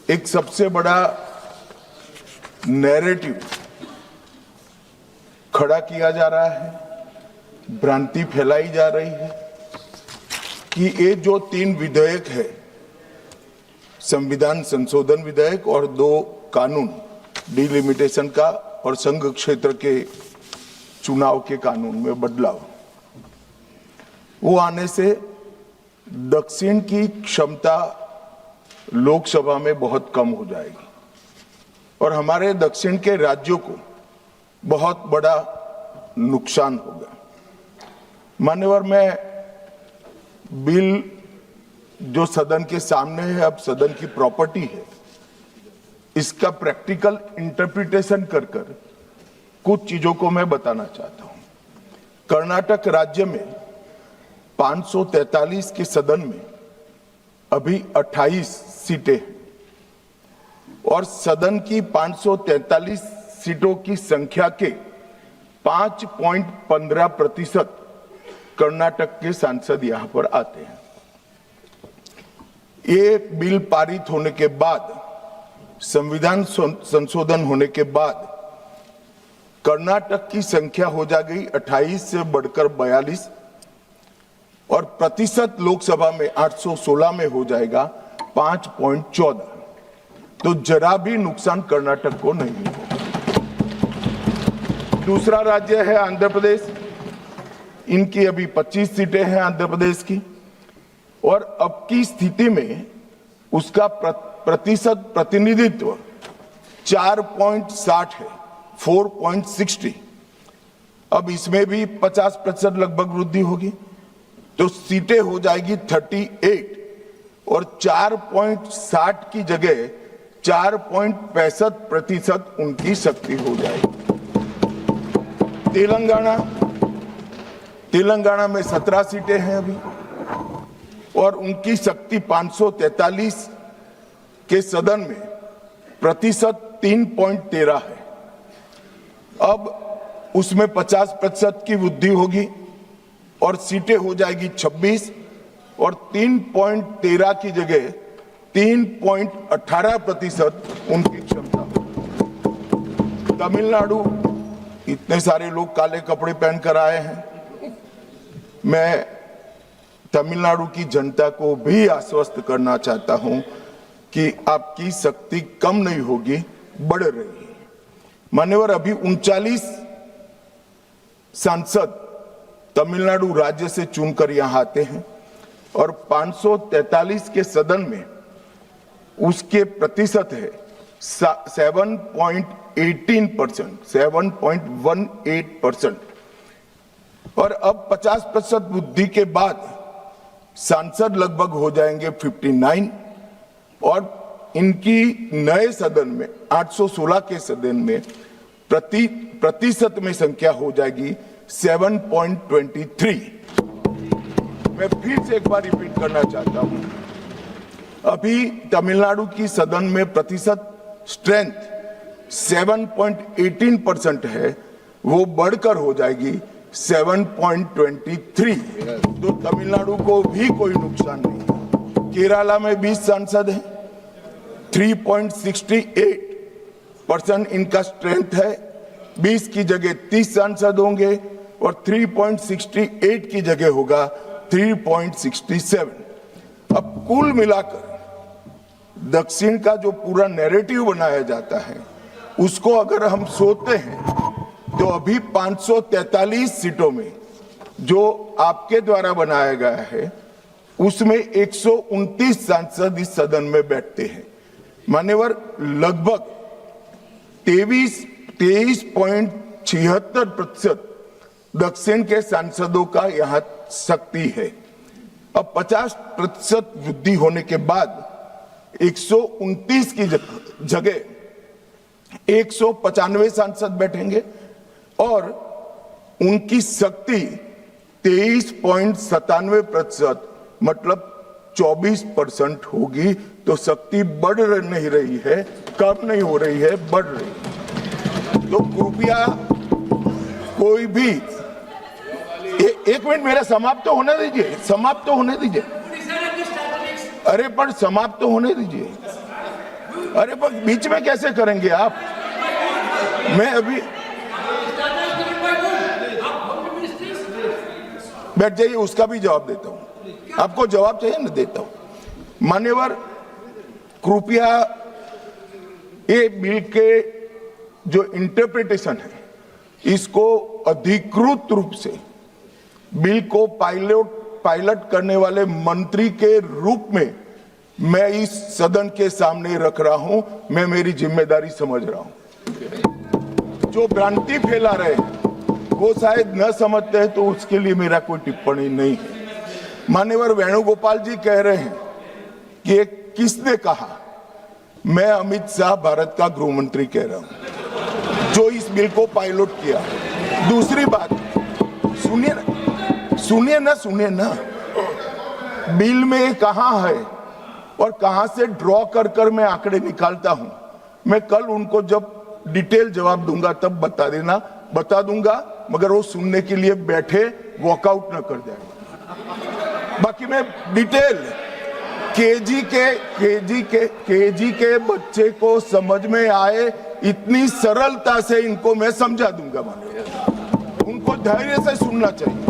एक सबसे बड़ा नैरेटिव खड़ा किया जा रहा है, भ्रांति फैलाई जा रही है कि ये जो 3 विधेयक है, संविधान संशोधन विधेयक और 2 कानून, डिलिमिटेशन का और संघ क्षेत्र के चुनाव के कानून में बदलाव, वो आने से दक्षिण की क्षमता लोकसभा में बहुत कम हो जाएगी और हमारे दक्षिण के राज्यों को बहुत बड़ा नुकसान होगा। मान्यवर, मैं बिल जो सदन के सामने है, अब सदन की प्रॉपर्टी है, इसका प्रैक्टिकल इंटरप्रिटेशन कर कुछ चीजों को मैं बताना चाहता हूं। कर्नाटक राज्य में 543 के सदन में अभी 28 सीटें हैं और सदन की 543 सीटों की संख्या के 5.15% कर्नाटक के सांसद यहां पर आते हैं। ये बिल पारित होने के बाद, संविधान संशोधन होने के बाद कर्नाटक की संख्या हो जाएगी 28 से बढ़कर 42 और प्रतिशत लोकसभा में 816 में हो जाएगा 5.14। तो जरा भी नुकसान कर्नाटक को नहीं होगा। दूसरा राज्य है आंध्र प्रदेश। इनकी अभी 25 सीटें हैं आंध्र प्रदेश की और अब की स्थिति में उसका प्रतिशत प्रतिनिधित्व 4.60 है, 4.60। अब इसमें भी 50% लगभग वृद्धि होगी तो सीटें हो जाएगी 38 और 4.60 की जगह 4.65% उनकी शक्ति हो जाएगी। तेलंगाना में 17 सीटें हैं अभी और उनकी शक्ति 543 के सदन में प्रतिशत 3.13 है। अब उसमें 50% की वृद्धि होगी और सीटें हो जाएगी 26 और 3.13 की जगह 3.18% उनकी क्षमता। तमिलनाडु, इतने सारे लोग काले कपड़े पहनकर आए हैं, मैं तमिलनाडु की जनता को भी आश्वस्त करना चाहता हूं कि आपकी शक्ति कम नहीं होगी, बढ़ रही है। मान्यवर, अभी 39 सांसद तमिलनाडु राज्य से चुनकर यहां आते हैं और 543 के सदन में उसके प्रतिशत है 7.18% और अब 50% वृद्धि के बाद सांसद लगभग हो जाएंगे 59 और इनकी नए सदन में 816 के सदन में प्रतिशत में संख्या हो जाएगी 7.23। मैं फिर से एक बार रिपीट करना चाहता हूं, अभी तमिलनाडु की सदन में प्रतिशत स्ट्रेंथ 7.18% है, वो बढ़कर हो जाएगी 7.23। तो तमिलनाडु को भी कोई नुकसान नहीं। केरला में 20 सांसद हैं, 3.68% इनका स्ट्रेंथ है, 20 की जगह 30 सांसद होंगे और 3.68 की जगह होगा 3.67। अब कुल मिलाकर दक्षिण का जो पूरा नैरेटिव बनाया जाता है उसको अगर हम सोचते हैं तो अभी 543 सीटों में जो आपके द्वारा बनाया गया है उसमें 129 सांसद इस सदन में बैठते हैं। मान्यवर, लगभग 23.76% दक्षिण के सांसदों का यहां शक्ति है। अब 50% वृद्धि होने के बाद 129 की जगह 195 सांसद बैठेंगे और उनकी शक्ति 23.97% मतलब 24% होगी। तो शक्ति बढ़ नहीं रही है, कम नहीं हो रही है, बढ़ रही है। तो कृपया कोई भी एक मिनट मेरा समाप्त तो होने दीजिए, समाप्त तो होने दीजिए। अरे पर समाप्त तो होने दीजिए। अरे पर बीच में कैसे करेंगे आप? मैं अभी बैठ जाइए, उसका भी जवाब देता हूं। आपको जवाब चाहिए ना, देता हूं। मान्यवर, कृपया ये बिल के जो इंटरप्रिटेशन है, इसको अधिकृत रूप से बिल को पायलट करने वाले मंत्री के रूप में मैं इस सदन के सामने रख रहा हूं। मैं मेरी जिम्मेदारी समझ रहा हूं। जो भ्रांति फैला रहे हैं वो शायद न समझते हैं, तो उसके लिए मेरा कोई टिप्पणी नहीं है। मान्यवर वेणुगोपाल जी कह रहे हैं कि ये किसने कहा? मैं अमित शाह, भारत का गृह मंत्री कह रहा हूं, जो इस बिल को पायलट किया। दूसरी बात, सुनिए ना, बिल में कहां है और कहां से ड्रॉ कर मैं आंकड़े निकालता हूं। मैं कल उनको जब डिटेल जवाब दूंगा तब बता दूंगा, मगर वो सुनने के लिए बैठे वॉकआउट न कर जाए। बाकी मैं डिटेल केजी के बच्चे को समझ में आए इतनी सरलता से इनको मैं समझा दूंगा। उनको धैर्य से सुनना चाहिए।